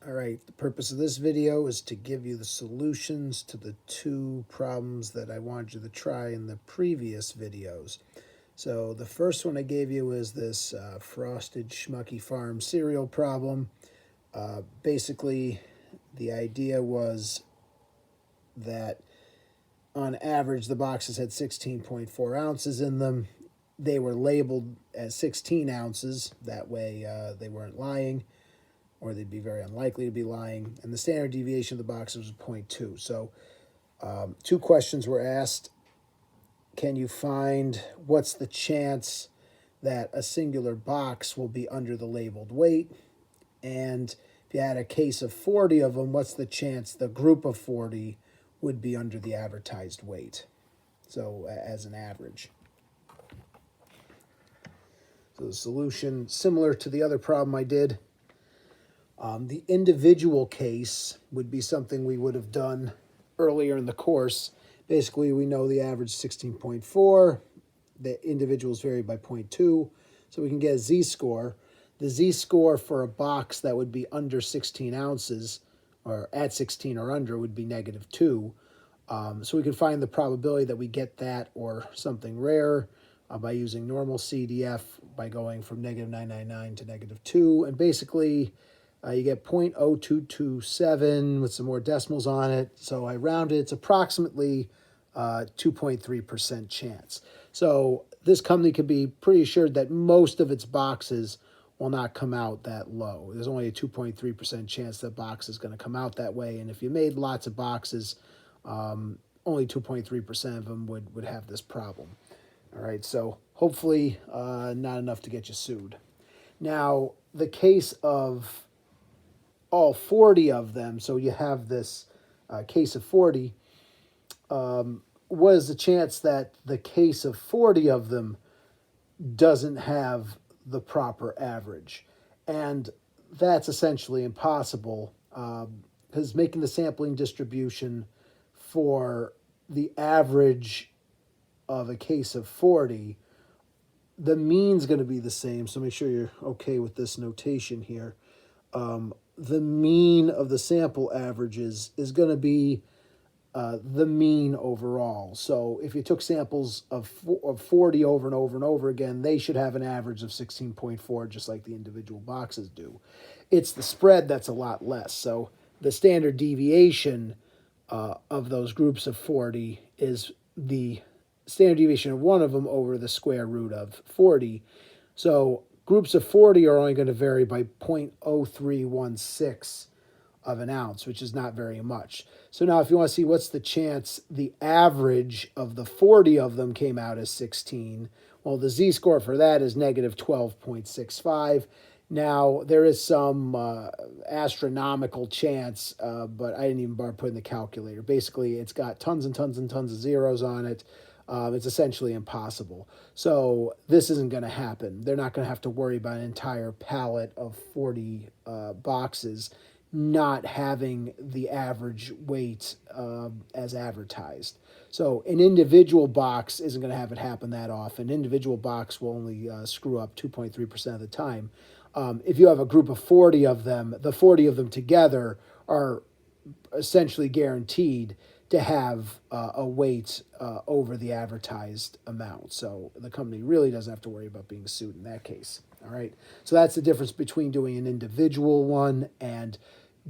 All right, the purpose of this video is to give you the solutions to the two problems that I wanted you to try in the previous videos. So the first one I gave you is this Frosted Schmucky Farm cereal problem. Basically, the idea was that on average the boxes had 16.4 ounces in them. They were labeled as 16 ounces, that way they weren't lying, or they'd be very unlikely to be lying. And the standard deviation of the boxes was 0.2. So two questions were asked. Can you find what's the chance that a singular box will be under the labeled weight? And if you had a case of 40 of them, what's the chance the group of 40 would be under the advertised weight? So as an average. So the solution, similar to the other problem I did. The individual case would be something we would have done earlier in the course. Basically, we know the average 16.4. The individuals vary by 0.2. So we can get a z-score. The z-score for a box that would be under 16 ounces, or at 16 or under, would be -2. So we can find the probability that we get that or something rare by using normal CDF, by going from -999 to -2. And basically, you get 0.0227 with some more decimals on it. So I rounded. It's approximately 2.3% chance. So this company can be pretty assured that most of its boxes will not come out that low. There's only a 2.3% chance that box is going to come out that way. And if you made lots of boxes, only 2.3% of them would have this problem. All right, so hopefully not enough to get you sued. Now, the case of all 40 of them, so you have this case of 40, what is the chance that the case of 40 of them doesn't have the proper average? And that's essentially impossible, because making the sampling distribution for the average of a case of 40, the mean's going to be the same. So make sure you're okay with this notation here. The mean of the sample averages is going to be the mean overall. So if you took samples of 40 over and over and over again, they should have an average of 16.4, just like the individual boxes do. It's the spread that's a lot less. So the standard deviation of those groups of 40 is the standard deviation of one of them over the square root of 40. So groups of 40 are only going to vary by 0.0316 of an ounce, which is not very much. So now if you want to see what's the chance the average of the 40 of them came out as 16, well, the z-score for that is -12.65. Now, there is some astronomical chance, but I didn't even bother putting the calculator. Basically, it's got tons and tons and tons of zeros on it. It's essentially impossible. So this isn't going to happen. They're not going to have to worry about an entire pallet of 40 boxes not having the average weight as advertised. So an individual box isn't going to have it happen that often. An individual box will only screw up 2.3% of the time. If you have a group of 40 of them, the 40 of them together are essentially guaranteed to have a weight over the advertised amount. So the company really doesn't have to worry about being sued in that case. All right. So that's the difference between doing an individual one and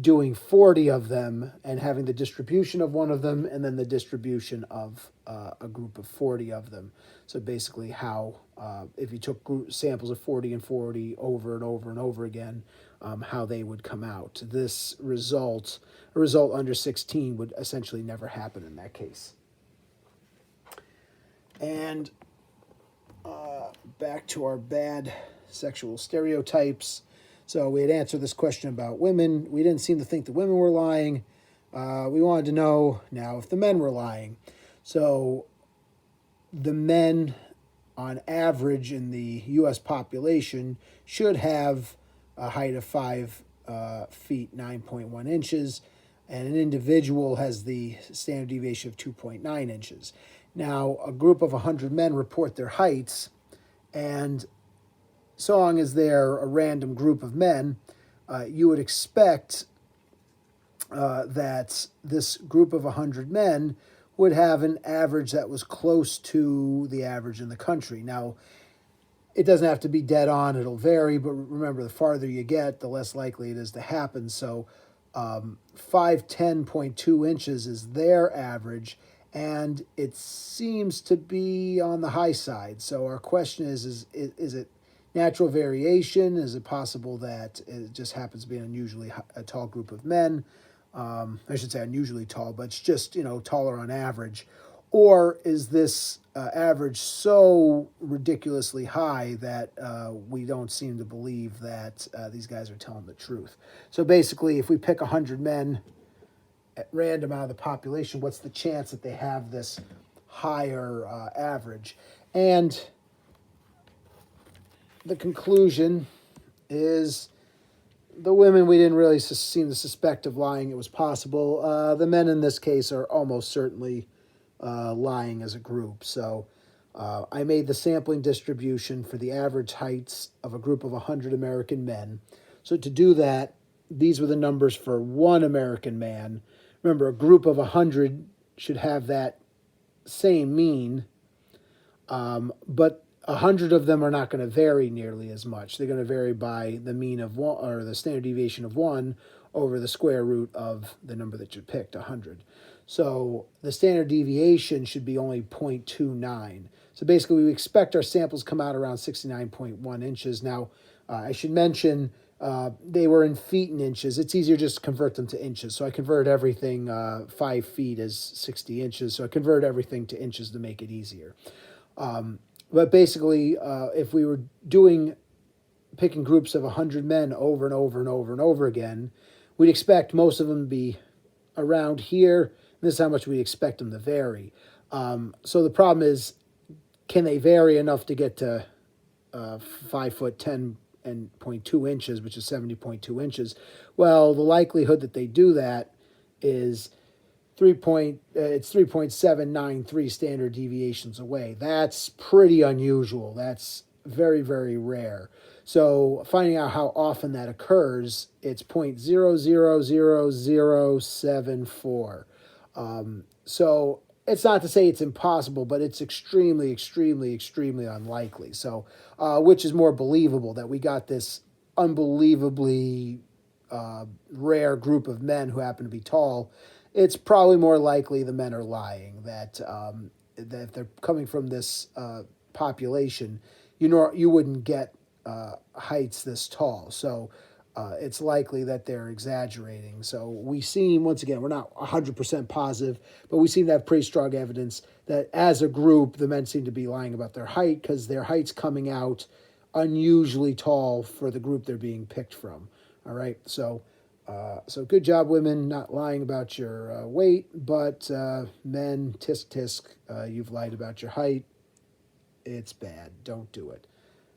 doing 40 of them and having the distribution of one of them and then the distribution of a group of 40 of them. So basically how, if you took samples of 40 and 40 over and over and over again, how they would come out. This result, a result under 16, would essentially never happen in that case. And back to our bad sexual stereotypes. So we had answered this question about women. We didn't seem to think the women were lying. We wanted to know now if the men were lying. So the men, on average in the U.S. population, should have a height of 5 feet 9.1 inches, and an individual has the standard deviation of 2.9 inches. Now, a group of 100 men report their heights, and so long as they're a random group of men, you would expect that this group of 100 men would have an average that was close to the average in the country. Now, it doesn't have to be dead on, it'll vary, but remember, the farther you get, the less likely it is to happen. So 510.2 inches is their average, and it seems to be on the high side. So our question is it natural variation? Is it possible that it just happens to be an unusually a tall group of men? I should say unusually tall, but it's just, taller on average. Or is this average so ridiculously high that we don't seem to believe that these guys are telling the truth? So basically, if we pick 100 men at random out of the population, what's the chance that they have this higher average? And the conclusion is the women we didn't really seem to suspect of lying. It was possible. The men in this case are almost certainly lying as a group. So I made the sampling distribution for the average heights of a group of 100 American men. So to do that, these were the numbers for one American man. Remember, a group of 100 should have that same mean, but 100 of them are not going to vary nearly as much. They're going to vary by the mean of one, or the standard deviation of 1 over the square root of the number that you picked, 100. So the standard deviation should be only 0.29. So basically, we expect our samples come out around 69.1 inches. Now, I should mention they were in feet and inches. It's easier just to convert them to inches. So I convert everything, 5 feet is 60 inches. So I convert everything to inches to make it easier. But basically, if we were picking groups of 100 men over and over and over and over again, we'd expect most of them to be around here. This is how much we expect them to vary. So the problem is, can they vary enough to get to 5 foot 10 and 0.2 inches, which is 70.2 inches? Well, the likelihood that they do that is it's 3.793 standard deviations away. That's pretty unusual. That's very, very rare. So finding out how often that occurs, it's 0.000074. So it's not to say it's impossible, but it's extremely, extremely, extremely unlikely. So, which is more believable, that we got this unbelievably rare group of men who happen to be tall? It's probably more likely the men are lying, that that if they're coming from this population, you wouldn't get heights this tall. So it's likely that they're exaggerating. So we seem, once again, we're not 100% positive, but we seem to have pretty strong evidence that as a group, the men seem to be lying about their height, because their height's coming out unusually tall for the group they're being picked from. All right, so good job, women, not lying about your weight, but men, tisk tisk, you've lied about your height. It's bad. Don't do it.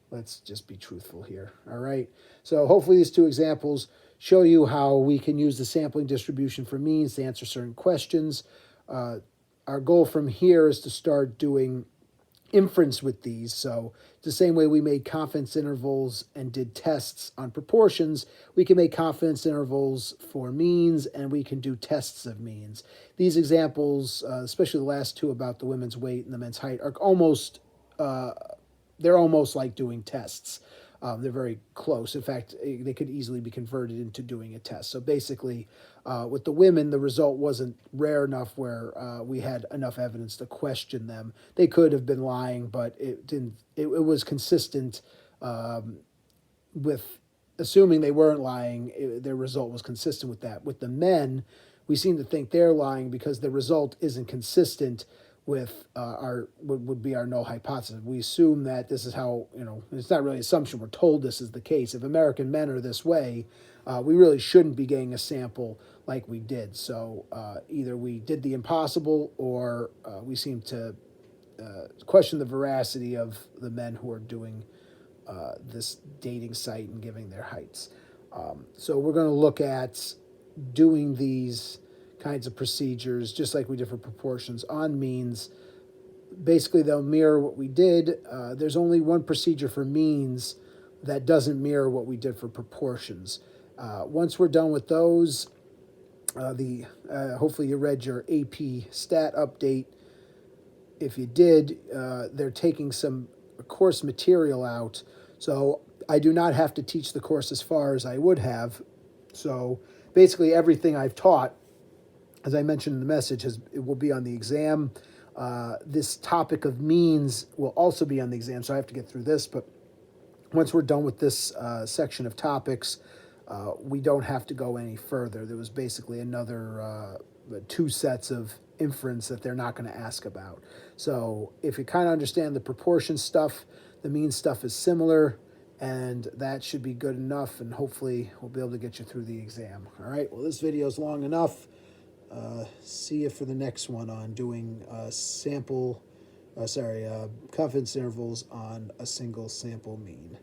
Let's just be truthful here. All right. So hopefully these two examples show you how we can use the sampling distribution for means to answer certain questions. Our goal from here is to start doing inference with these. So the same way we made confidence intervals and did tests on proportions, we can make confidence intervals for means, and we can do tests of means. These examples, especially the last two about the women's weight and the men's height, are almost they're almost like doing tests. They're very close. In fact, they could easily be converted into doing a test. So basically, with the women, the result wasn't rare enough where we had enough evidence to question them. They could have been lying, but it didn't. It was consistent with assuming they weren't lying. Their result was consistent with that. With the men, we seem to think they're lying because the result isn't consistent with our would be our null hypothesis. We assume that this is how, it's not really assumption, we're told this is the case. If American men are this way, we really shouldn't be getting a sample like we did. So either we did the impossible, or we seem to question the veracity of the men who are doing this dating site and giving their heights. So we're going to look at doing these kinds of procedures, just like we did for proportions, on means. Basically, they'll mirror what we did. There's only one procedure for means that doesn't mirror what we did for proportions. Once we're done with those, Hopefully you read your AP stat update. If you did, they're taking some course material out, so I do not have to teach the course as far as I would have. So basically, everything I've taught, as I mentioned in the message, it will be on the exam. This topic of means will also be on the exam, so I have to get through this. But once we're done with this section of topics, we don't have to go any further. There was basically another two sets of inference that they're not going to ask about. So if you kind of understand the proportion stuff, the mean stuff is similar, and that should be good enough, and hopefully we'll be able to get you through the exam. All right, well, this video is long enough. See you for the next one on doing confidence intervals on a single sample mean.